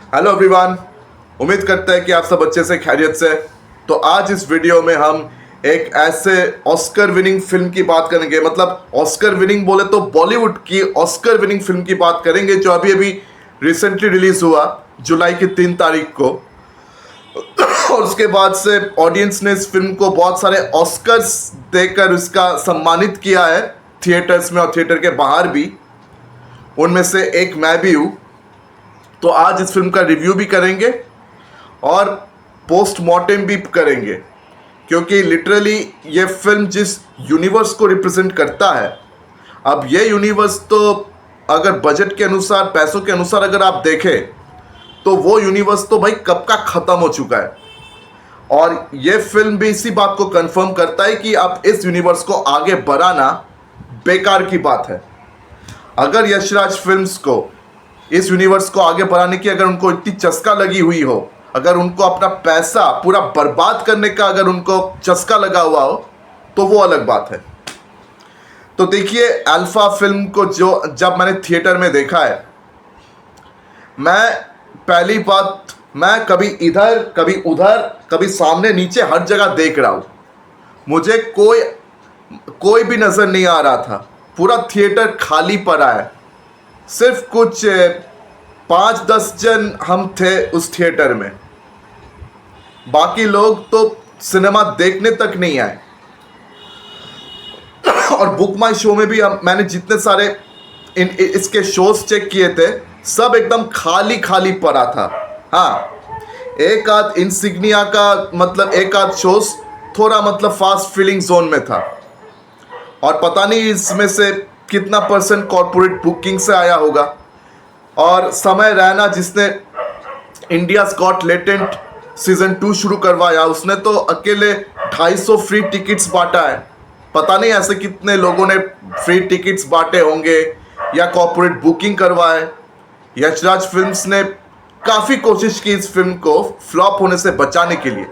Hello everyone. उम्मीद करते हैं कि आप सब अच्छे से खैरियत से। तो आज इस वीडियो में हम एक ऐसे ऑस्कर विनिंग फिल्म की बात करेंगे, मतलब ऑस्कर विनिंग बोले तो बॉलीवुड की ऑस्कर विनिंग फिल्म की बात करेंगे, जो अभी अभी रिसेंटली रिलीज हुआ जुलाई की 3 तारीख को। और उसके बाद से ऑडियंस ने इस फिल्म को बहुत सारे ऑस्कर्स देकर इसका सम्मानित किया है, थिएटर्स में और थिएटर के बाहर भी। उनमें से एक मैं भी हूँ। तो आज इस फिल्म का रिव्यू भी करेंगे और पोस्टमार्टम भी करेंगे, क्योंकि लिटरली ये फिल्म जिस यूनिवर्स को रिप्रेजेंट करता है, अब ये यूनिवर्स तो अगर बजट के अनुसार, पैसों के अनुसार अगर आप देखें तो वो यूनिवर्स तो भाई कब का ख़त्म हो चुका है। और ये फिल्म भी इसी बात को कंफर्म करता है कि अब इस यूनिवर्स को आगे बढ़ाना बेकार की बात है। अगर यशराज फिल्म्स को इस यूनिवर्स को आगे बढ़ाने की अगर उनको इतनी चस्का लगी हुई हो, अगर उनको अपना पैसा पूरा बर्बाद करने का अगर उनको चस्का लगा हुआ हो, तो वो अलग बात है। तो देखिए, अल्फा फिल्म को जब मैंने थिएटर में देखा है, मैं पहली बात, मैं कभी इधर कभी उधर कभी सामने नीचे हर जगह देख रहा हूँ, मुझे कोई भी नज़र नहीं आ रहा था। पूरा थिएटर खाली पड़ा है। सिर्फ कुछ 5-10 जन हम थे उस थिएटर में, बाकी लोग तो सिनेमा देखने तक नहीं आए। और बुक माई शो में भी मैंने जितने सारे इसके शोज चेक किए थे, सब एकदम खाली खाली पड़ा था। हाँ, एक आध इंसिग्निया का, मतलब एक आध शोज थोड़ा मतलब फास्ट फीलिंग जोन में था। और पता नहीं इसमें से कितना परसेंट कॉर्पोरेट बुकिंग से आया होगा। और समय रैना, जिसने इंडियाज़ गॉट टैलेंट सीज़न 2 शुरू करवाया, उसने तो अकेले 250 फ्री टिकट्स बांटा है। पता नहीं ऐसे कितने लोगों ने फ्री टिकट्स बांटे होंगे या कॉर्पोरेट बुकिंग करवाए। यशराज फिल्म्स ने काफ़ी कोशिश की इस फिल्म को फ्लॉप होने से बचाने के लिए,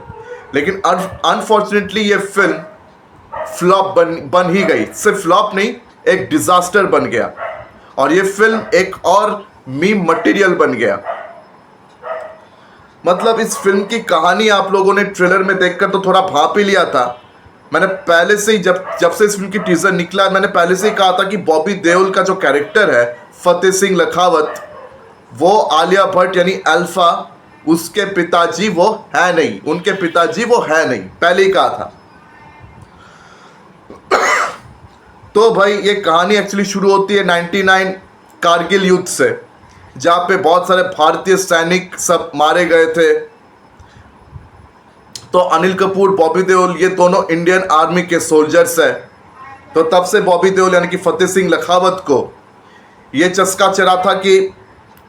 लेकिन अनफॉर्चुनेटली ये फिल्म फ्लॉप बन ही गई। सिर्फ फ्लॉप नहीं, एक डिजास्टर बन गया। और ये फिल्म एक और मीम मटेरियल बन गया। मतलब इस फिल्म की कहानी आप लोगों ने ट्रेलर में देखकर तो थोड़ा भांप ही लिया था। मैंने पहले से ही जब से इस फिल्म की टीजर निकला, मैंने पहले से ही कहा था कि बॉबी देओल का जो कैरेक्टर है फतेह सिंह लखावत, वो आलिया भट्ट यानी अल्फा, उसके पिताजी वो है नहीं, उनके पिताजी वो है नहीं, पहले ही कहा था। तो भाई ये कहानी एक्चुअली शुरू होती है 99 कारगिल युद्ध से, जहाँ पे बहुत सारे भारतीय सैनिक सब मारे गए थे। तो अनिल कपूर, बॉबी देओल, ये दोनों इंडियन आर्मी के सोल्जर्स हैं। तो तब से बॉबी देओल यानी कि फतेह सिंह लखावत को ये चस्का चढ़ा था कि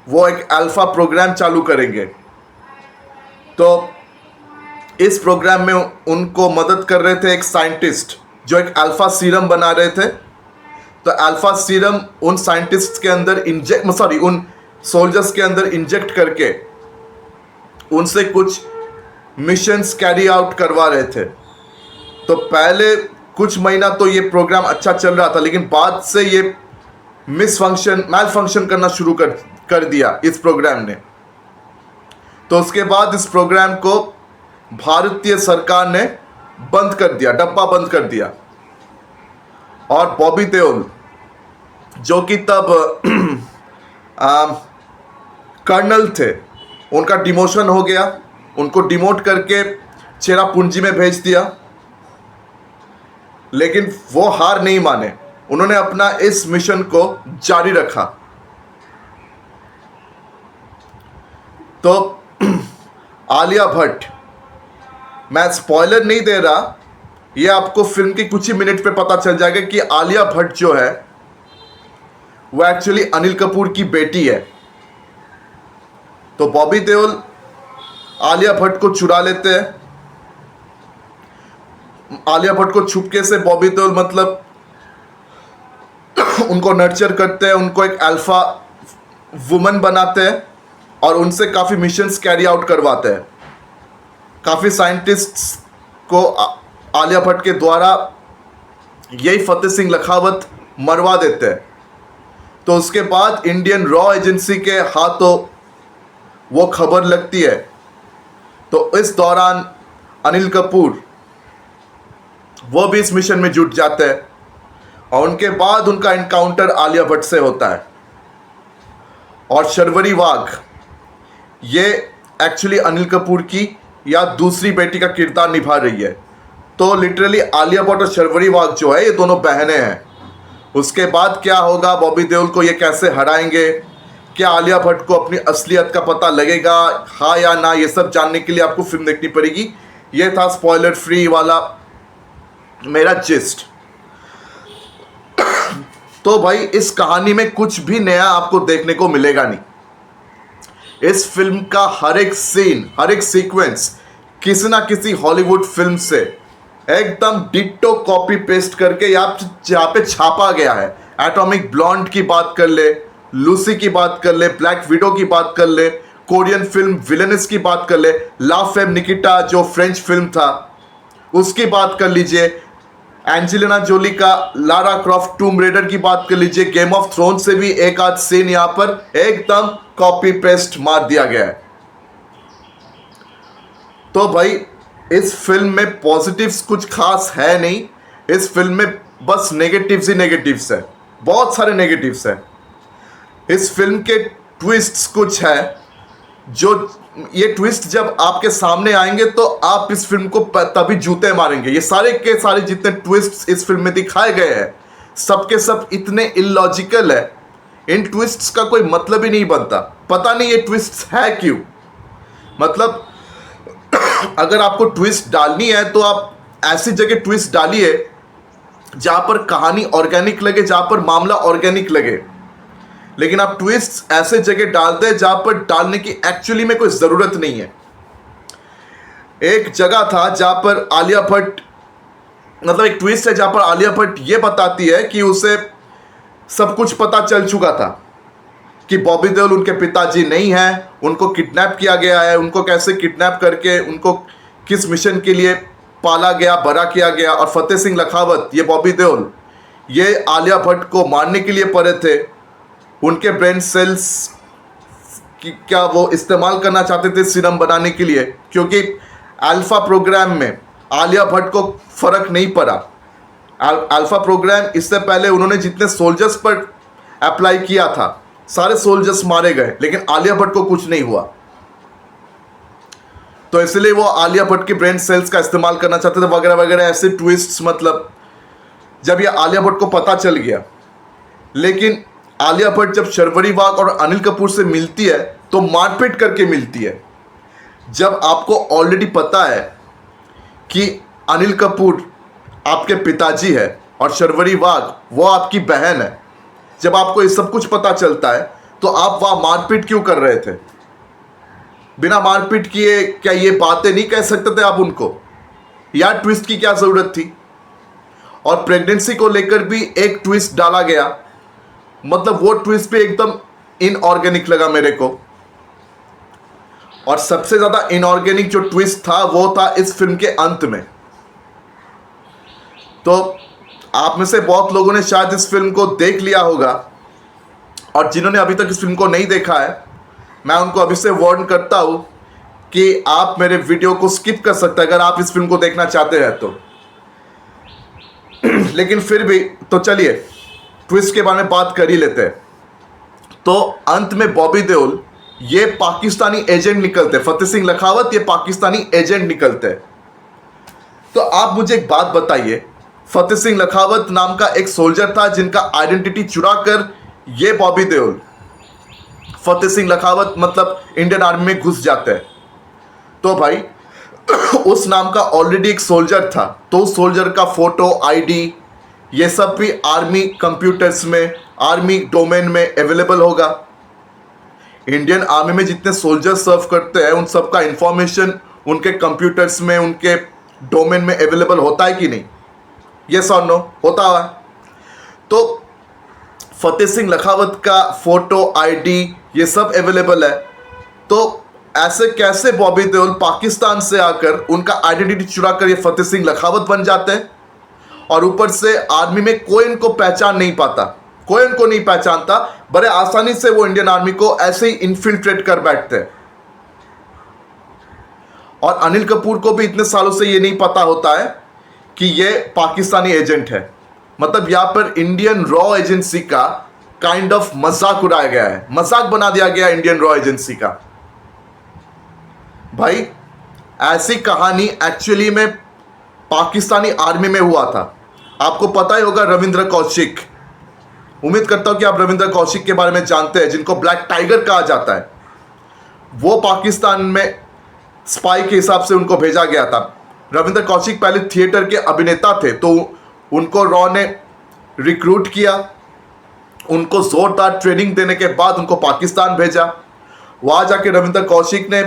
वो एक अल्फा प्रोग्राम चालू करेंगे। तो इस प्रोग्राम में उनको मदद कर रहे थे एक साइंटिस्ट, जो एक अल्फा सीरम बना रहे थे। तो अल्फा सीरम उन साइंटिस्ट के अंदर उन सोल्जर्स के अंदर इंजेक्ट करके उनसे कुछ मिशंस कैरी आउट करवा रहे थे। तो पहले कुछ महीना तो ये प्रोग्राम अच्छा चल रहा था, लेकिन बाद से ये मैल फंक्शन करना शुरू कर दिया इस प्रोग्राम ने। तो उसके बाद इस प्रोग्राम को भारतीय सरकार ने बंद कर दिया, डब्बा बंद कर दिया। और बॉबी देओल, जो कि तब कर्नल थे, उनका डिमोशन हो गया, उनको डिमोट करके चेरापूंजी में भेज दिया। लेकिन वो हार नहीं माने, उन्होंने अपना इस मिशन को जारी रखा। तो आलिया भट्ट, मैं स्पॉइलर नहीं दे रहा, ये आपको फिल्म की कुछ ही मिनट पे पता चल जाएगा कि आलिया भट्ट जो है वो एक्चुअली अनिल कपूर की बेटी है। तो बॉबी देओल आलिया भट्ट को चुरा लेते हैं। आलिया भट्ट को छुपके से बॉबी देओल मतलब उनको नर्चर करते हैं, उनको एक अल्फा वुमन बनाते हैं और उनसे काफ़ी मिशंस कैरी आउट करवाते हैं। काफ़ी साइंटिस्ट्स को आलिया भट्ट के द्वारा यही फतेह सिंह लखावत मरवा देते हैं। तो उसके बाद इंडियन रॉ एजेंसी के हाथों वो खबर लगती है। तो इस दौरान अनिल कपूर वो भी इस मिशन में जुट जाते हैं और उनके बाद उनका एनकाउंटर आलिया भट्ट से होता है। और शर्वरी वाघ ये एक्चुअली अनिल कपूर की या दूसरी बेटी का किरदार निभा रही है। तो लिटरली आलिया भट्ट और शर्वरी वाघ जो है ये दोनों बहनें हैं। उसके बाद क्या होगा, बॉबी देओल को ये कैसे हराएंगे, क्या आलिया भट्ट को अपनी असलियत का पता लगेगा हाँ या ना, ये सब जानने के लिए आपको फिल्म देखनी पड़ेगी। ये था स्पॉइलर फ्री वाला मेरा जिस्ट। तो भाई इस कहानी में कुछ भी नया आपको देखने को मिलेगा नहीं। इस फिल्म का हर एक सीन, हर एक सीक्वेंस किसी ना किसी हॉलीवुड फिल्म से एकदम डिट्टो कॉपी पेस्ट करके यहाँ पे छापा गया है। एटॉमिक ब्लॉन्ड की बात कर ले, लूसी की बात कर ले, ब्लैक विडो की बात कर ले, कोरियन फिल्म विलेनिस की बात कर ले, ला फेम निकिटा जो फ्रेंच फिल्म था उसकी बात कर लीजिए, एंजेलिना जोली का लारा क्रॉफ्ट टूम रेडर की बात कर लीजिए, गेम ऑफ थ्रोन से भी एक आध सीन यहाँ पर एकदम कॉपी पेस्ट मार दिया गया है। तो भाई इस फिल्म में पॉजिटिव्स कुछ खास है नहीं, इस फिल्म में बस नेगेटिव्स ही नेगेटिव्स है, बहुत सारे नेगेटिव्स है। इस फिल्म के ट्विस्ट्स कुछ है जो ये ट्विस्ट जब आपके सामने आएंगे तो आप इस फिल्म को तभी जूते मारेंगे। ये सारे के सारे जितने ट्विस्ट्स इस फिल्म में दिखाए गए हैं सबके सब इतने इलॉजिकल है, इन ट्विस्ट्स का कोई मतलब ही नहीं बनता। पता नहीं ये ट्विस्ट्स है क्यों। मतलब अगर आपको ट्विस्ट डालनी है तो आप ऐसी जगह ट्विस्ट डालिए जहां पर कहानी ऑर्गेनिक लगे, जहां पर मामला ऑर्गेनिक लगे। लेकिन आप ट्विस्ट ऐसे जगह डालते हैं जहां पर डालने की एक्चुअली में कोई ज़रूरत नहीं है। एक जगह था जहां पर आलिया भट्ट, मतलब एक ट्विस्ट है जहां पर आलिया भट्ट ये बताती है कि उसे सब कुछ पता चल चुका था कि बॉबी देओल उनके पिताजी नहीं हैं, उनको किडनैप किया गया है, उनको कैसे किडनैप करके उनको किस मिशन के लिए पाला गया, बड़ा किया गया। और फतेह सिंह लखावत ये बॉबी देओल ये आलिया भट्ट को मारने के लिए पड़े थे, उनके ब्रेन सेल्स की क्या वो इस्तेमाल करना चाहते थे सीरम बनाने के लिए, क्योंकि अल्फा प्रोग्राम में आलिया भट्ट को फर्क नहीं पड़ा। अल्फा प्रोग्राम इससे पहले उन्होंने जितने सोल्जर्स पर अप्लाई किया था सारे सोल्जर्स मारे गए, लेकिन आलिया भट्ट को कुछ नहीं हुआ। तो इसलिए वो आलिया भट्ट के ब्रेन सेल्स का इस्तेमाल करना चाहते थे वगैरह वगैरह ऐसे ट्विस्ट्स। मतलब जब ये आलिया भट्ट को पता चल गया, लेकिन आलिया भट्ट जब शर्वरी वाघ और अनिल कपूर से मिलती है तो मारपीट करके मिलती है। जब आपको ऑलरेडी पता है कि अनिल कपूर आपके पिताजी है और शर्वरी वाघ वो आपकी बहन है, जब आपको ये सब कुछ पता चलता है तो आप वहाँ मारपीट क्यों कर रहे थे? बिना मारपीट किए क्या ये बातें नहीं कह सकते थे आप उनको? यार ट्विस्ट की क्या ज़रूरत थी? और प्रेगनेंसी को लेकर भी एक ट्विस्ट डाला गया, मतलब वो ट्विस्ट भी एकदम इनऑर्गेनिक लगा मेरे को। और सबसे ज़्यादा इनऑर्गेनिक जो ट्विस्ट था वो था इस फिल्म के अंत में। तो आप में से बहुत लोगों ने शायद इस फिल्म को देख लिया होगा, और जिन्होंने अभी तक इस फिल्म को नहीं देखा है मैं उनको अभी से वार्न करता हूं कि आप मेरे वीडियो को स्किप कर सकते हैं अगर आप इस फिल्म को देखना चाहते हैं तो। लेकिन फिर भी तो चलिए ट्विस्ट के बारे में बात कर ही लेते हैं। तो अंत में बॉबी देओल ये पाकिस्तानी एजेंट निकलते, फतेह सिंह लखावत ये पाकिस्तानी एजेंट निकलते। तो आप मुझे एक बात बताइए, फतेह सिंह लखावत नाम का एक सोल्जर था जिनका आइडेंटिटी चुरा कर ये बॉबी देओल फतेह सिंह लखावत मतलब इंडियन आर्मी में घुस जाते हैं। तो भाई उस नाम का ऑलरेडी एक सोल्जर था, तो उस सोल्जर का फोटो, आईडी ये सब भी आर्मी कंप्यूटर्स में, आर्मी डोमेन में अवेलेबल होगा। इंडियन आर्मी में जितने सोल्जर सर्व करते हैं उन सब का इंफॉर्मेशन उनके कंप्यूटर्स में, उनके डोमेन में अवेलेबल होता है कि नहीं? यस और नो? होता है। तो फतेह सिंह लखावत का फोटो, आईडी ये सब अवेलेबल है। तो ऐसे कैसे बॉबी देओल पाकिस्तान से आकर उनका आइडेंटिटी चुरा कर ये फतेह सिंह लखावत बन जाते हैं? और ऊपर से आर्मी में कोई इनको पहचान नहीं पाता, कोई इनको नहीं पहचानता, बड़े आसानी से वो इंडियन आर्मी को ऐसे ही इन्फिल्ट्रेट कर बैठते हैं। और अनिल कपूर को भी इतने सालों से ये नहीं पता होता है कि ये पाकिस्तानी एजेंट है। मतलब यहाँ पर इंडियन रॉ एजेंसी का काइंड ऑफ मजाक उड़ाया गया है, मजाक बना दिया गया इंडियन रॉ एजेंसी का। भाई ऐसी कहानी एक्चुअली में पाकिस्तानी आर्मी में हुआ था। आपको पता ही होगा रविंद्र कौशिक, उम्मीद करता हूं कि आप रविंद्र कौशिक के बारे में जानते हैं, जिनको ब्लैक टाइगर कहा जाता है। वो पाकिस्तान में स्पाई के हिसाब से उनको भेजा गया था। रविंद्र कौशिक पहले थिएटर के अभिनेता थे, तो उनको रॉ ने रिक्रूट किया, उनको जोरदार ट्रेनिंग देने के बाद उनको पाकिस्तान भेजा। वहां जाके रविंद्र कौशिक ने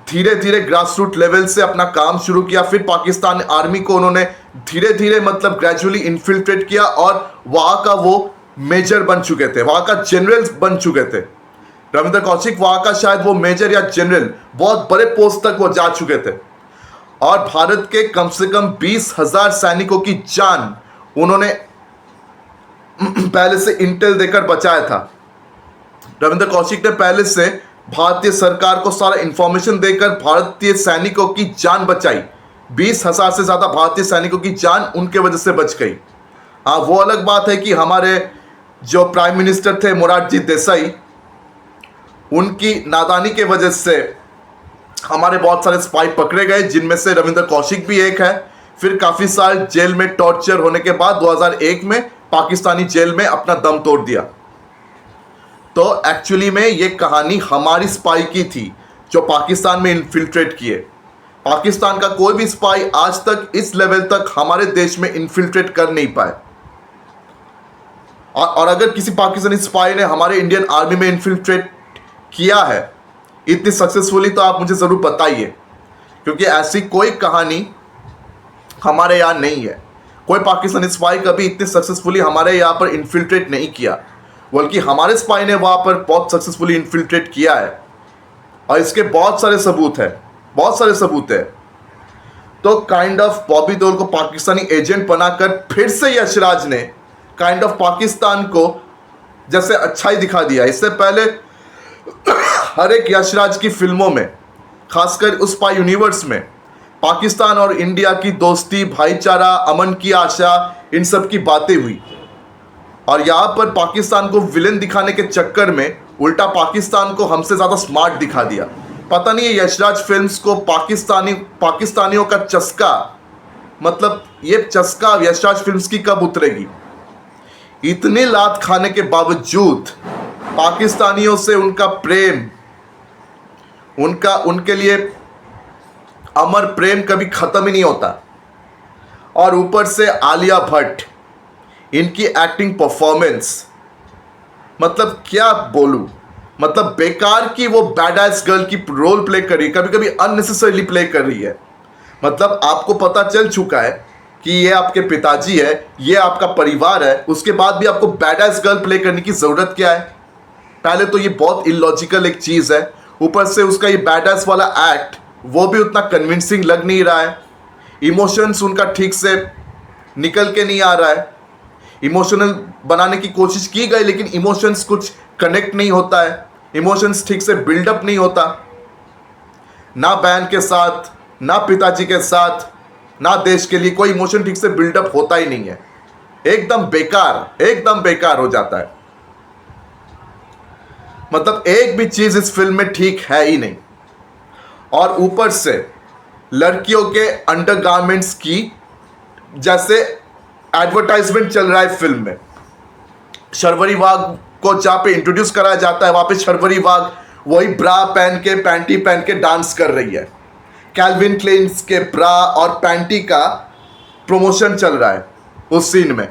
धीरे धीरे ग्रास रूट लेवल से अपना काम शुरू किया। फिर पाकिस्तान आर्मी को उन्होंने धीरे धीरे मतलब ग्रेजुअली इन्फिल्ट्रेट किया और वहां का वो मेजर बन चुके थे, वहां का जनरल बन चुके थे। रविंद्र कौशिक वहां का शायद वो मेजर या जनरल, बहुत बड़े पोस्ट तक वो जा चुके थे और भारत के कम से कम 20,000 सैनिकों की जान उन्होंने पहले से इंटेल देकर बचाया था। रविंद्र कौशिक ने पहले से भारतीय सरकार को सारा इंफॉर्मेशन देकर भारतीय सैनिकों की जान बचाई। 20,000 से ज्यादा भारतीय सैनिकों की जान उनके वजह से बच गई। हाँ, वो अलग बात है कि हमारे जो प्राइम मिनिस्टर थे मोरारजी देसाई, उनकी नादानी के वजह से हमारे बहुत सारे स्पाई पकड़े गए, जिनमें से रविंद्र कौशिक भी एक है। फिर काफी साल जेल में टॉर्चर होने के बाद 2001 में पाकिस्तानी जेल में अपना दम तोड़ दिया। तो एक्चुअली में ये कहानी हमारी स्पाई की थी जो पाकिस्तान में इन्फिल्ट्रेट किए। पाकिस्तान का कोई भी स्पाई आज तक इस लेवल तक हमारे देश में इन्फिल्ट्रेट कर नहीं पाए। और अगर किसी पाकिस्तानी स्पाई ने हमारे इंडियन आर्मी में इन्फिल्ट्रेट किया है इतनी सक्सेसफुली, तो आप मुझे ज़रूर बताइए, क्योंकि ऐसी कोई कहानी हमारे यहाँ नहीं है। कोई पाकिस्तानी स्पाई कभी इतनी सक्सेसफुली हमारे यहाँ पर इन्फिल्ट्रेट नहीं किया, बल्कि हमारे स्पाई ने वहाँ पर बहुत सक्सेसफुली इन्फिल्ट्रेट किया है और इसके बहुत सारे सबूत हैं, बहुत सारे सबूत हैं। तो काइंड ऑफ बॉबी देओल को पाकिस्तानी एजेंट बनाकर फिर से यशराज ने काइंड ऑफ पाकिस्तान को जैसे अच्छा ही दिखा दिया। इससे पहले हर एक यशराज की फिल्मों में, खासकर उस स्पाई यूनिवर्स में, पाकिस्तान और इंडिया की दोस्ती, भाईचारा, अमन की आशा, इन सब की बातें हुई। और यहाँ पर पाकिस्तान को विलेन दिखाने के चक्कर में उल्टा पाकिस्तान को हमसे ज़्यादा स्मार्ट दिखा दिया। पता नहीं है यशराज फिल्म्स को पाकिस्तानियों का चस्का, मतलब ये चस्का यशराज फिल्म्स की कब उतरेगी। इतनी लात खाने के बावजूद पाकिस्तानियों से उनका प्रेम, उनके लिए अमर प्रेम कभी ख़त्म ही नहीं होता। और ऊपर से आलिया भट्ट, इनकी एक्टिंग परफॉर्मेंस, मतलब क्या बोलूं, मतलब बेकार की वो बैडएस गर्ल की रोल प्ले कर रही है, कभी कभी अननेसेसरीली प्ले कर रही है। मतलब आपको पता चल चुका है कि ये आपके पिताजी है, ये आपका परिवार है, उसके बाद भी आपको बैडएस गर्ल प्ले करने की ज़रूरत क्या है। पहले तो ये बहुत इलॉजिकल एक चीज़ है, ऊपर से उसका ये बैडएस वाला एक्ट वो भी उतना कन्विंसिंग लग नहीं रहा है। इमोशंस उनका ठीक से निकल के नहीं आ रहा है। इमोशनल बनाने की कोशिश की गई, लेकिन इमोशंस कुछ कनेक्ट नहीं होता है, इमोशंस ठीक से बिल्डअप नहीं होता, ना बहन के साथ, ना पिताजी के साथ, ना देश के लिए कोई इमोशन ठीक से बिल्डअप होता ही नहीं है। एकदम बेकार हो जाता है। मतलब एक भी चीज इस फिल्म में ठीक है ही नहीं। और ऊपर से लड़कियों के अंडरगारमेंट्स की जैसे एडवर्टाइजमेंट चल रहा है फिल्म में। शर्वरी वाघ को जहाँ पे इंट्रोड्यूस कराया जाता है, वहाँ पे शर्वरी वाघ वही ब्रा पहन के, पैंटी पहन के डांस कर रही है। कैल्विन क्लेन्स के ब्रा और पैंटी का प्रमोशन चल रहा है उस सीन में।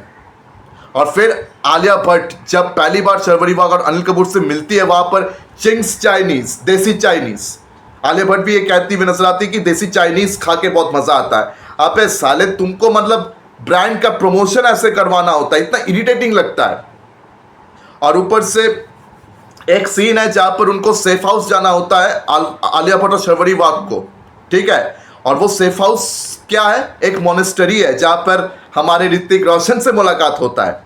और फिर आलिया भट्ट जब पहली बार शर्वरी वाघ और अनिल कपूर से मिलती है, वहाँ पर चिंग्स चाइनीज, देसी चाइनीज, आलिया भट्ट भी ये कहती हुई नजर आती है कि देसी चाइनीज खा के बहुत मजा आता है। अबे साले, तुमको मतलब ब्रांड का प्रमोशन ऐसे करवाना होता है, इतना इरिटेटिंग लगता है। और ऊपर से एक सीन है जहां पर उनको सेफ हाउस जाना होता है, आलिया भट्ट और शर्वरी वाघ को, ठीक है। और वो सेफ हाउस क्या है, एक मोनेस्टरी है जहां पर हमारे ऋतिक रोशन से मुलाकात होता है।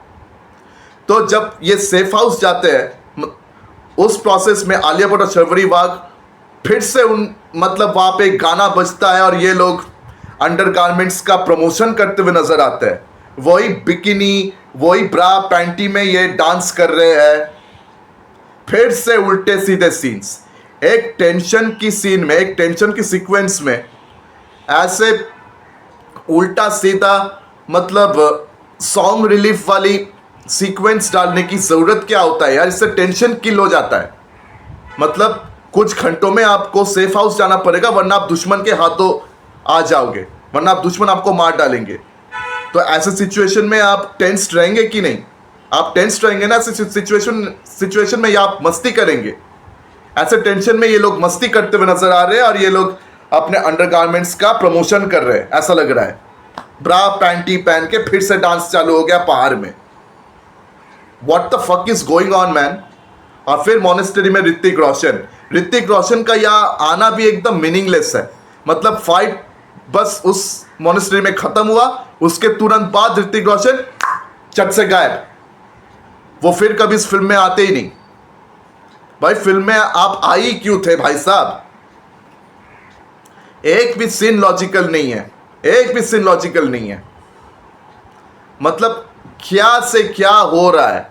तो जब ये सेफ हाउस जाते हैं, उस प्रोसेस में आलिया भट्ट और शर्वरी वाघ फिर से उन मतलब वहाँ पे गाना बजता है और ये लोग अंडरगारमेंट्स का प्रमोशन करते हुए नजर आते हैं। वही बिकिनी, वही ब्रा पैंटी में ये डांस कर रहे हैं। फिर से उल्टे सीधे सीन्स, एक टेंशन की सीन में, एक टेंशन की सीक्वेंस में ऐसे उल्टा सीधा मतलब सॉन्ग रिलीफ वाली सीक्वेंस डालने की ज़रूरत क्या होता है यार? इससे टेंशन किल हो जाता है। मतलब कुछ घंटों में आपको सेफ हाउस जाना पड़ेगा, वरना आप दुश्मन के हाथों आ जाओगे, वरना आप दुश्मन आपको मार डालेंगे। तो ऐसे सिचुएशन में आप टेंस्ड रहेंगे कि नहीं? आप टेंस्ड रहेंगे ना ऐसे सिचुएशन में, या आप मस्ती करेंगे? ऐसे टेंशन में ये लोग मस्ती करते हुए नजर आ रहे हैं और ये लोग अपने अंडरगारमेंट्स का प्रमोशन कर रहे हैं, ऐसा लग रहा है। ब्रा पैंटी पहन के फिर से डांस चालू हो गया पहाड़ में। What the fuck is going on man? और फिर मॉनेस्टरी में ऋतिक रोशन का यहाँ आना भी एकदम मीनिंगलेस है। मतलब फाइट बस उस मॉनेस्टरी में खत्म हुआ, उसके तुरंत बाद ऋतिक रोशन चट से गायब। वो फिर कभी इस फिल्म में आते ही नहीं। भाई फिल्म में आप आई क्यों थे भाई साहब? एक भी सीन लॉजिकल नहीं है, एक भी सीन लॉजिकल नहीं है। मतलब क्या से क्या हो रहा है?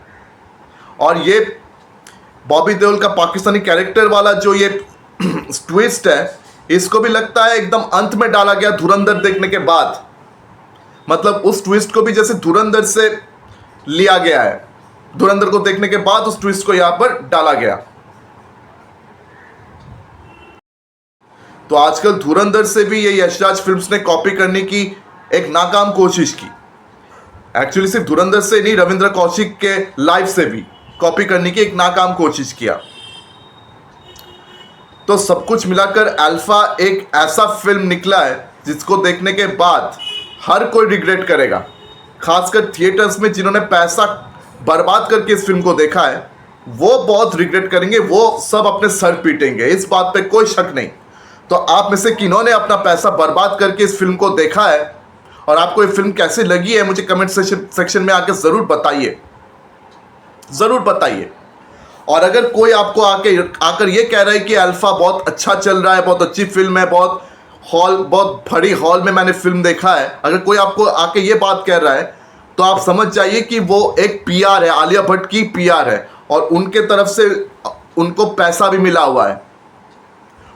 और ये बॉबी देओल का पाकिस्तानी कैरेक्टर वाला जो ये ट्विस्ट है, इसको भी लगता है एकदम अंत में डाला गया धुरंधर देखने के बाद। मतलब उस ट्विस्ट को भी जैसे धुरंधर से लिया गया है, धुरंधर को देखने के बाद उस ट्विस्ट को यहां पर डाला गया। तो आजकल धुरंधर से भी ये यशराज फिल्म्स ने कॉपी करने की एक नाकाम कोशिश की। एक्चुअली सिर्फ धुरंधर से नहीं, रविंद्र कौशिक के लाइफ से भी कॉपी करने की एक नाकाम कोशिश किया। तो सब कुछ मिलाकर अल्फा एक ऐसा फिल्म निकला है जिसको देखने के बाद हर कोई रिग्रेट करेगा। खासकर थिएटर्स में जिन्होंने पैसा बर्बाद करके इस फिल्म को देखा है, वो बहुत रिग्रेट करेंगे, वो सब अपने सर पीटेंगे, इस बात पे कोई शक नहीं। तो आप में से किन्होंने अपना पैसा बर्बाद करके इस फिल्म को देखा है और आपको ये फिल्म कैसे लगी है, मुझे कमेंट सेक्शन में आके ज़रूर बताइए, ज़रूर बताइए। और अगर कोई आपको आकर ये कह रहा है कि अल्फा बहुत अच्छा चल रहा है, बहुत अच्छी फिल्म है, बहुत बड़ी हॉल में मैंने फिल्म देखा है, अगर कोई आपको आके ये बात कह रहा है, तो आप समझ जाइए कि वो एक पीआर है, आलिया भट्ट की पीआर है, और उनके तरफ से उनको पैसा भी मिला हुआ है।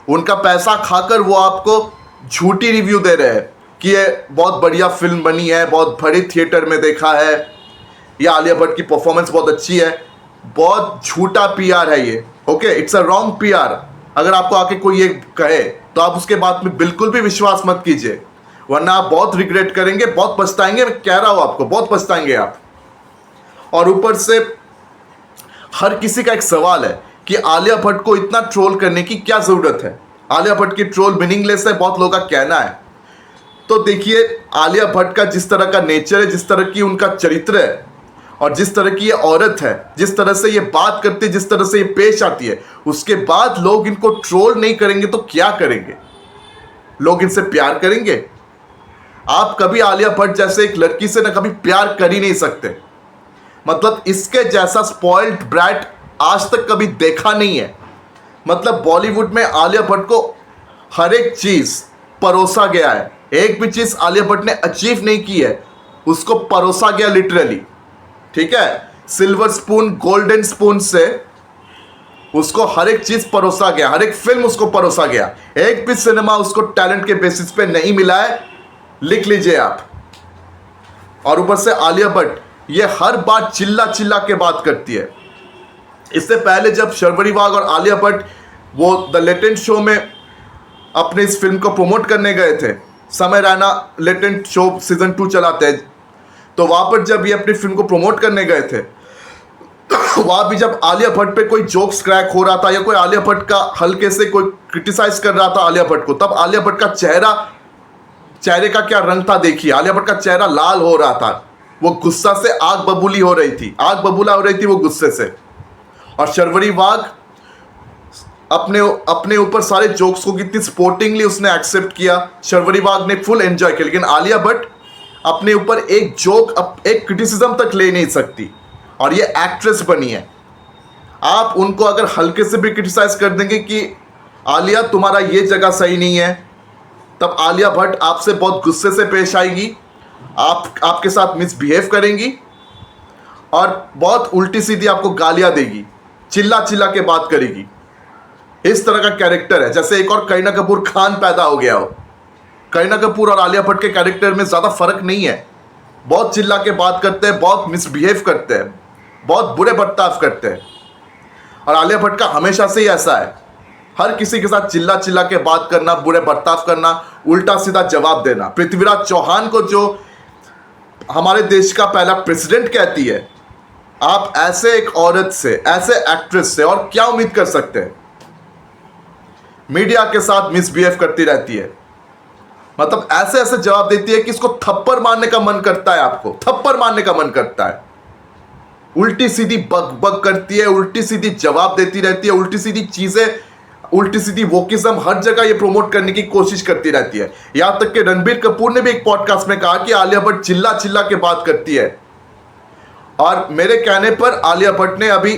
उनका पैसा खाकर वो आपको झूठी रिव्यू दे रहे हैं कि ये बहुत बढ़िया फिल्म बनी है, बहुत बड़ी थिएटर में देखा है, या आलिया भट्ट की परफॉर्मेंस बहुत अच्छी है। बहुत झूठा पीआर है ये। Okay, it's a wrong PR. अगर आपको आके कोई ये कहे तो आप उसके बात में बिल्कुल भी विश्वास मत कीजिए, वरना आप बहुत रिग्रेट करेंगे, बहुत पछताएंगे। मैं कह रहा हूं आपको, बहुत पछताएंगे आप। और ऊपर से हर किसी का एक सवाल है कि आलिया भट्ट को इतना ट्रोल करने की क्या जरूरत है? आलिया भट्ट की ट्रोल मीनिंगलेस है, बहुत लोगों का कहना है। तो देखिए, आलिया भट्ट का जिस तरह का नेचर है, जिस तरह की उनका चरित्र है, और जिस तरह की ये औरत है, जिस तरह से ये बात करती है, जिस तरह से ये पेश आती है, उसके बाद लोग इनको ट्रोल नहीं करेंगे तो क्या करेंगे? लोग इनसे प्यार करेंगे? आप कभी आलिया भट्ट जैसे एक लड़की से ना कभी प्यार कर ही नहीं सकते। मतलब इसके जैसा स्पॉइल्ड ब्रैट आज तक कभी देखा नहीं है। मतलब बॉलीवुड में आलिया भट्ट को हर एक चीज परोसा गया है। एक भी चीज आलिया भट्ट ने अचीव नहीं की है, उसको परोसा गया लिटरली। ठीक है, सिल्वर स्पून गोल्डन स्पून से उसको हर एक चीज परोसा गया, हर एक फिल्म उसको परोसा गया। एक भी सिनेमा उसको टैलेंट के बेसिस पे नहीं मिला है, लिख लीजिए आप। और ऊपर से आलिया भट्ट ये हर बात चिल्ला चिल्ला के बात करती है। इससे पहले जब शर्वरी वाघ और आलिया भट्ट वो द लेटेंट शो में अपने इस फिल्म को प्रमोट करने गए थे, समय रैना लेटेंट शो सीजन 2 चलाते हैं, तो वहां पर जब ये अपनी फिल्म को प्रमोट करने गए थे, वहां भी जब आलिया भट्ट पे कोई जोक्स क्रैक हो रहा था या कोई आलिया भट्ट का हल्के से कोई क्रिटिसाइज कर रहा था आलिया भट्ट को, तब आलिया भट्ट का चेहरे का क्या रंग था देखिए। आलिया भट्ट का चेहरा लाल हो रहा था, वो गुस्सा से आग बबूली हो रही थी, आग बबूला हो रही थी वो गुस्से से। और शर्वरी वाघ अपने ऊपर सारे जोक्स को कितनी स्पोर्टिंगली उसने एक्सेप्ट किया, शर्वरी वाघ ने फुल एंजॉय किया। लेकिन आलिया भट्ट अपने ऊपर एक जोक, एक क्रिटिसिज्म तक ले नहीं सकती, और ये एक्ट्रेस बनी है। आप उनको अगर हल्के से भी क्रिटिसाइज कर देंगे कि आलिया तुम्हारा ये जगह सही नहीं है, तब आलिया भट्ट आपसे बहुत गुस्से से पेश आएगी, आपके साथ मिसबिहेव करेंगी और बहुत उल्टी सीधी आपको गालियां देगी, चिल्ला चिल्ला के बात करेगी। इस तरह का कैरेक्टर है। जैसे एक और करीना कपूर खान पैदा हो गया हो। करीना कपूर और आलिया भट्ट के कैरेक्टर में ज़्यादा फर्क नहीं है। बहुत चिल्ला के बात करते हैं, बहुत मिसबिहेव करते हैं, बहुत बुरे बर्ताव करते हैं। और आलिया भट्ट का हमेशा से ही ऐसा है, हर किसी के साथ चिल्ला चिल्ला के बात करना, बुरे बर्ताव करना, उल्टा सीधा जवाब देना। पृथ्वीराज चौहान को जो हमारे देश का पहला प्रेसिडेंट कहती है, आप ऐसे एक औरत से, ऐसे एक्ट्रेस से और क्या उम्मीद कर सकते हैं। मीडिया के साथ मिसबिहेव करती रहती है, मतलब ऐसे ऐसे जवाब देती है कि इसको थप्पड़ मारने का मन करता है, आपको थप्पड़ मारने का मन करता है। उल्टी सीधी बक बक करती है, उल्टी सीधी जवाब देती रहती है, उल्टी सीधी चीजें, उल्टी सीधी वोकिज्म हर जगह ये प्रमोट करने की कोशिश करती रहती है। यहां तक कि रणबीर कपूर ने भी एक पॉडकास्ट में कहा कि आलिया भट्ट चिल्ला चिल्ला के बात करती है। और मेरे कहने पर आलिया भट्ट ने अभी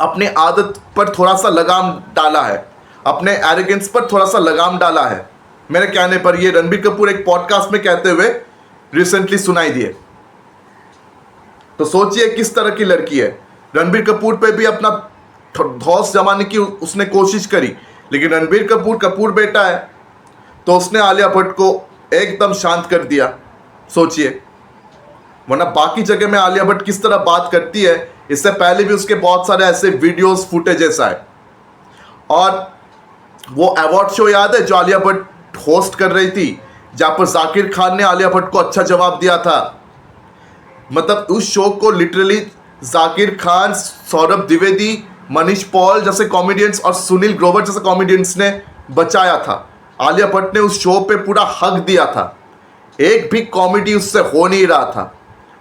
अपनी आदत पर थोड़ा सा लगाम डाला है, अपने एरोगेंस पर थोड़ा सा लगाम डाला है। मेरे कहने पर ये रणबीर कपूर एक पॉडकास्ट में कहते हुए रिसेंटली सुनाई दिए। तो सोचिए किस तरह की लड़की है। रणबीर कपूर पे भी अपना धौंस जमाने की उसने कोशिश करी, लेकिन रणबीर कपूर कपूर बेटा है, तो उसने आलिया भट्ट को एकदम शांत कर दिया। सोचिए, वरना बाकी जगह में आलिया भट्ट किस तरह बात करती है, इससे पहले भी उसके बहुत सारे ऐसे वीडियोस फुटेजेस आए। और वो अवार्ड शो याद है जो आलिया भट्ट होस्ट कर रही थी, जहां पर जाकिर खान ने आलिया भट्ट को अच्छा जवाब दिया था। मतलब उस शो को लिटरली जाकिर खान, सौरभ द्विवेदी, मनीष पॉल जैसे कॉमेडियंस और सुनील ग्रोवर जैसे कॉमेडियंस ने बचाया था। आलिया भट्ट ने उस शो पे पूरा हक दिया था, एक भी कॉमेडी उससे हो नहीं रहा था,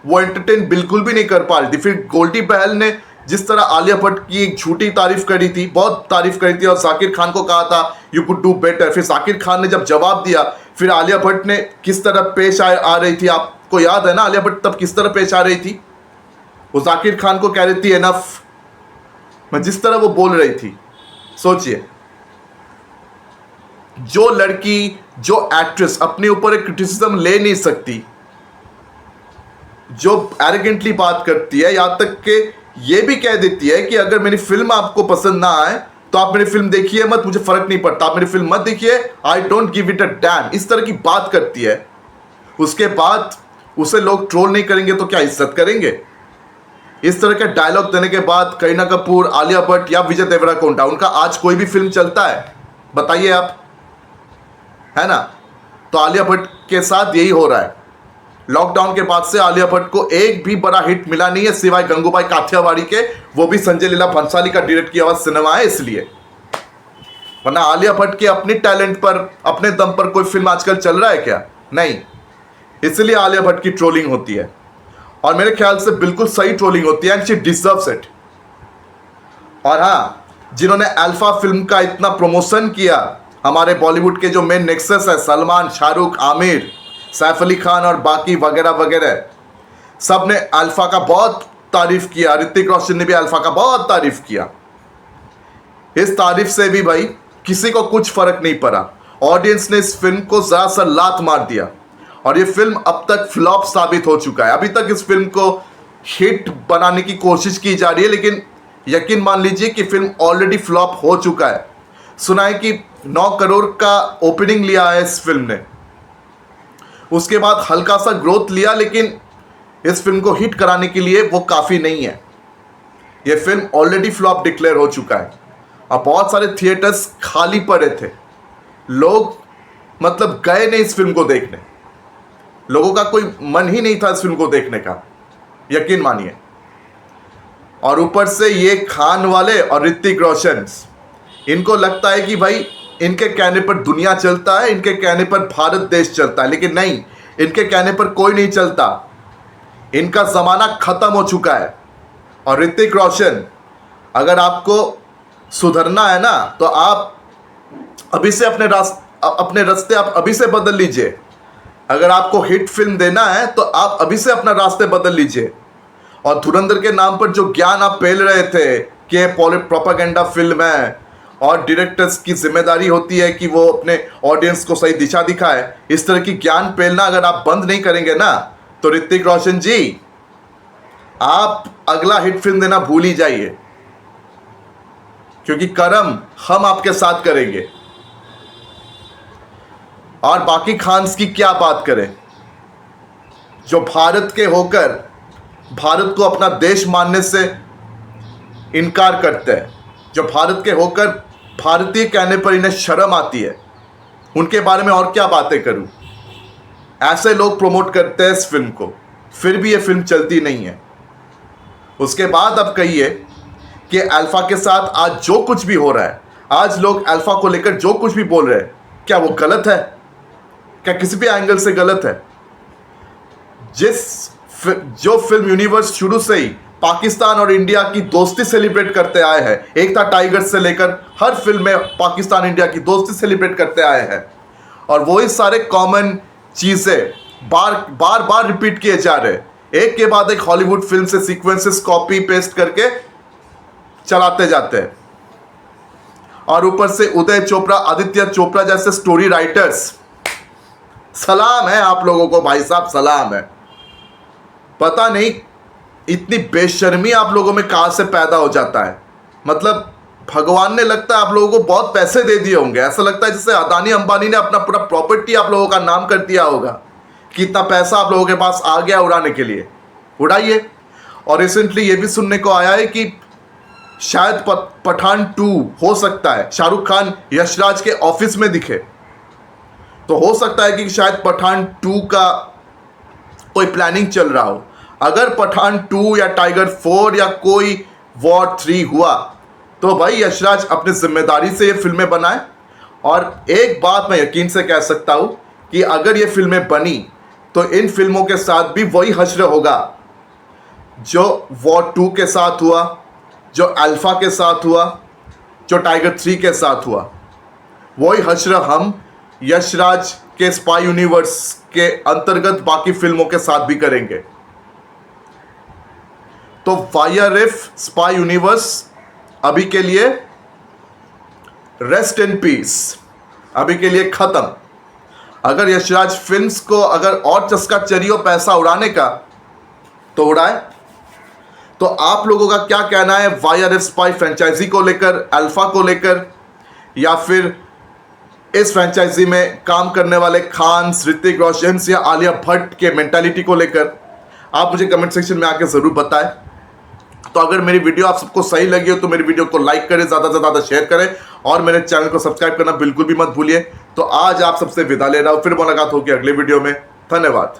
वो एंटरटेन बिल्कुल भी नहीं कर पा रही थी। फिर गोल्डी बहल ने जिस तरह आलिया भट्ट की एक झूठी तारीफ करी थी, बहुत तारीफ करी थी, और जाकिर खान को कहा था यू कुड डू बेटर। फिर जाकिर खान ने जब जवाब दिया, फिर आलिया भट्ट ने किस तरह पेश आ रही थी, आपको याद है ना आलिया भट्ट तब किस तरह पेश आ रही थी। वो जाकिर खान को कह रही थी एनफ, मैं जिस तरह वो बोल रही थी। सोचिए, जो लड़की, जो एक्ट्रेस अपने ऊपर एक क्रिटिसिज्म ले नहीं सकती, जो एरोगेंटली बात करती है, यहां तक कि ये भी कह देती है कि अगर मेरी फिल्म आपको पसंद ना आए तो आप मेरी फिल्म देखिए मत, मुझे फर्क नहीं पड़ता, आप मेरी फिल्म मत देखिए, I don't give it a dam, इस तरह की बात करती है। उसके बाद उसे लोग ट्रोल नहीं करेंगे तो क्या इज्जत करेंगे। इस तरह के डायलॉग देने के बाद करीना कपूर, आलिया भट्ट या विजय देवरकोंडा, उनका आज कोई भी फिल्म चलता है? बताइए आप, है ना। तो आलिया भट्ट के साथ यही हो रहा है। लॉकडाउन के बाद से आलिया भट्ट को एक भी बड़ा हिट मिला नहीं है सिवाय गंगूबाई काठियावाड़ी के, वो भी संजय लीला भंसाली का डायरेक्ट किया हुआ सिनेमा है इसलिए। वरना आलिया भट्ट के अपने टैलेंट पर, अपने दम पर कोई फिल्म आजकल चल रहा है क्या? नहीं। इसलिए आलिया भट्ट की ट्रोलिंग होती है, और मेरे ख्याल से बिल्कुल सही ट्रोलिंग होती है, एंड शी डिजर्व्स इट। और हाँ, जिन्होंने अल्फा फिल्म का इतना प्रमोशन किया, हमारे बॉलीवुड के जो मेन नेक्सस है, सलमान, शाहरुख, आमिर, सैफ अली खान और बाकी वगैरह वगैरह, सब ने अल्फा का बहुत तारीफ किया। ऋतिक रोशन ने भी अल्फा का बहुत तारीफ किया। इस तारीफ से भी भाई किसी को कुछ फर्क नहीं पड़ा। ऑडियंस ने इस फिल्म को जरा सा लात मार दिया, और ये फिल्म अब तक फ्लॉप साबित हो चुका है। अभी तक इस फिल्म को हिट बनाने की कोशिश की जा रही है, लेकिन यकीन मान लीजिए कि फिल्म ऑलरेडी फ्लॉप हो चुका है। सुना है कि 9 करोड़ का ओपनिंग लिया है इस फिल्म ने, उसके बाद हल्का सा ग्रोथ लिया, लेकिन इस फिल्म को हिट कराने के लिए वो काफ़ी नहीं है। ये फिल्म ऑलरेडी फ्लॉप डिक्लेयर हो चुका है, और बहुत सारे थिएटर्स खाली पड़े थे। लोग मतलब गए नहीं इस फिल्म को देखने, लोगों का कोई मन ही नहीं था इस फिल्म को देखने का, यकीन मानिए। और ऊपर से ये खान वाले और ऋतिक रोशन, इनको लगता है कि भाई इनके कहने पर दुनिया चलता है, इनके कहने पर भारत देश चलता है, लेकिन नहीं, इनके कहने पर कोई नहीं चलता। इनका ज़माना ख़त्म हो चुका है। और ऋतिक रोशन, अगर आपको सुधरना है ना, तो आप अभी से अपने रास्ते आप अभी से बदल लीजिए। अगर आपको हिट फिल्म देना है तो आप अभी से अपना रास्ते बदल लीजिए। और धुरंधर के नाम पर जो ज्ञान आप फैल रहे थे कि प्रोपेगेंडा फिल्म है और डायरेक्टर्स की जिम्मेदारी होती है कि वो अपने ऑडियंस को सही दिशा दिखाए। इस तरह की ज्ञान पेलना अगर आप बंद नहीं करेंगे ना, तो ऋतिक रोशन जी आप अगला हिट फिल्म देना भूल ही जाइए, क्योंकि कर्म हम आपके साथ करेंगे। और बाकी खान्स की क्या बात करें, जो भारत के होकर भारत को अपना देश मानने से इनकार करते हैं, जो भारत के होकर भारतीय कहने पर इन्हें शर्म आती है, उनके बारे में और क्या बातें करूं। ऐसे लोग प्रमोट करते हैं इस फिल्म को, फिर भी ये फिल्म चलती नहीं है। उसके बाद अब कहिए कि अल्फा के साथ आज जो कुछ भी हो रहा है, आज लोग अल्फा को लेकर जो कुछ भी बोल रहे हैं, क्या वो गलत है? क्या किसी भी एंगल से गलत है? जो फिल्म यूनिवर्स शुरू से ही पाकिस्तान और इंडिया की दोस्ती सेलिब्रेट करते आए हैं, एक था टाइगर से लेकर हर फिल्म में पाकिस्तान इंडिया की दोस्ती सेलिब्रेट करते आए हैं, और वही सारे कॉमन चीजें बार बार रिपीट किए जा रहे हैं, एक के बाद एक हॉलीवुड फिल्म से सीक्वेंसेस कॉपी पेस्ट करके चलाते जाते हैं। और ऊपर से उदय चोपड़ा, आदित्य चोपड़ा जैसे स्टोरी राइटर्स, सलाम है आप लोगों को भाई साहब, सलाम है। पता नहीं इतनी बेशर्मी आप लोगों में कहां से पैदा हो जाता है। मतलब भगवान ने लगता है आप लोगों को बहुत पैसे दे दिए होंगे, ऐसा लगता है जैसे अदानी अंबानी ने अपना पूरा प्रॉपर्टी आप लोगों का नाम कर दिया होगा कि इतना पैसा आप लोगों के पास आ गया उड़ाने के लिए, उड़ाइए। और रिसेंटली ये भी सुनने को आया है कि शायद पठान 2 हो सकता है शाहरुख खान यशराज के ऑफिस में दिखे, तो हो सकता है कि शायद पठान 2 का कोई प्लानिंग चल रहा हो। अगर पठान 2 या टाइगर 4 या कोई वॉर 3 हुआ, तो भाई यशराज अपनी जिम्मेदारी से ये फिल्में बनाए। और एक बात मैं यकीन से कह सकता हूं कि अगर ये फिल्में बनी तो इन फिल्मों के साथ भी वही हश्र होगा जो वॉर 2 के साथ हुआ, जो अल्फा के साथ हुआ, जो टाइगर 3 के साथ हुआ। वही हश्र हम यशराज के स्पाई यूनिवर्स के अंतर्गत बाकी फिल्मों के साथ भी करेंगे। तो वाईआरएफ स्पाई यूनिवर्स अभी के लिए रेस्ट इन पीस, अभी के लिए खत्म। अगर यशराज फिल्म्स को अगर और चस्का चरियो पैसा उड़ाने का, तो उड़ाए। तो आप लोगों का क्या कहना है वाईआरएफ स्पाई फ्रेंचाइजी को लेकर, अल्फा को लेकर, या फिर इस फ्रेंचाइजी में काम करने वाले खान्स, ऋतिक रोशन या आलिया भट्ट के मेंटालिटी को लेकर? आप मुझे कमेंट सेक्शन में आके ज़रूर बताएं। तो अगर मेरी वीडियो आप सबको सही लगी हो तो मेरी वीडियो को लाइक करें, ज़्यादा से ज़्यादा शेयर करें, और मेरे चैनल को सब्सक्राइब करना बिल्कुल भी मत भूलिए। तो आज आप सबसे विदा ले रहा हूँ, फिर मुलाकात होगी अगले वीडियो में। धन्यवाद।